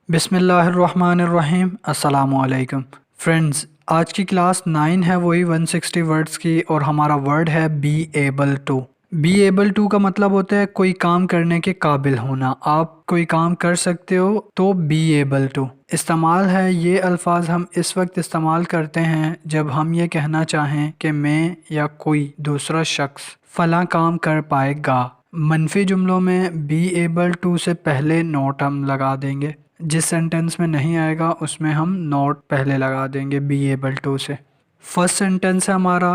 बिस्मिल्लाहिर्रहमानिर्रहीम अस्सलामुअलैकुम फ्रेंड्स। आज की क्लास 9 है, वही 160 वर्ड्स की, और हमारा वर्ड है be able to. Be able to का मतलब होता है कोई काम करने के काबिल होना। आप कोई काम कर सकते हो तो बी एबल टू इस्तेमाल है। ये अल्फाज हम इस वक्त इस्तेमाल करते हैं जब हम ये कहना चाहें कि मैं या कोई दूसरा शख्स फला काम कर पाएगा। मनफी जुमलों में बी एबल टू से पहले नोट हम लगा देंगे। जिस सेंटेंस में नहीं आएगा उसमें हम नोट पहले लगा देंगे बी एबल टू से। फर्स्ट सेंटेंस है हमारा,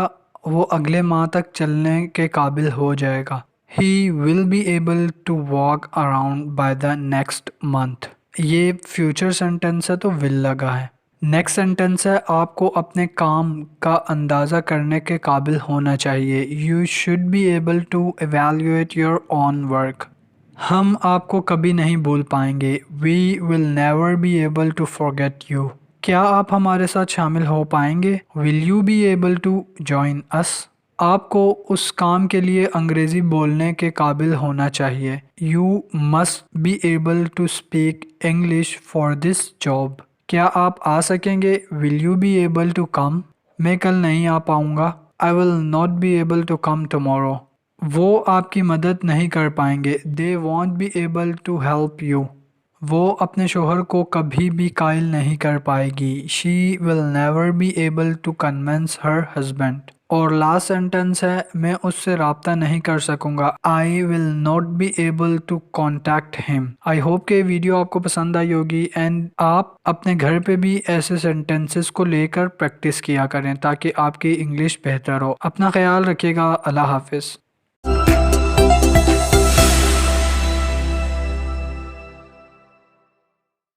वो अगले माह तक चलने के काबिल हो जाएगा। He will be able to walk around by the next month. ये फ्यूचर सेंटेंस है तो विल लगा है। नेक्स्ट सेंटेंस है, आपको अपने काम का अंदाज़ा करने के काबिल होना चाहिए। You should be able to evaluate your own work. हम आपको कभी नहीं भूल पाएंगे। We will never be able to forget you. क्या आप हमारे साथ शामिल हो पाएंगे? Will you be able to join us. आपको उस काम के लिए अंग्रेज़ी बोलने के काबिल होना चाहिए। You must be able to speak English for this job. क्या आप आ सकेंगे? Will you be able to come. मैं कल नहीं आ पाऊँगा। I will not be able to come tomorrow. वो आपकी मदद नहीं कर पाएंगे। They won't be able to help you. वो अपने शोहर को कभी भी कायल नहीं कर पाएगी। She will never be able to convince her husband. और लास्ट सेंटेंस है, मैं उससे रब्ता नहीं कर सकूंगा। I will not be able to contact him. I hope कि वीडियो आपको पसंद आई होगी एंड आप अपने घर पे भी ऐसे सेंटेंसेस को लेकर प्रैक्टिस किया करें ताकि आपकी इंग्लिश बेहतर हो। अपना ख्याल रखिएगा। अल्लाह हाफिज़।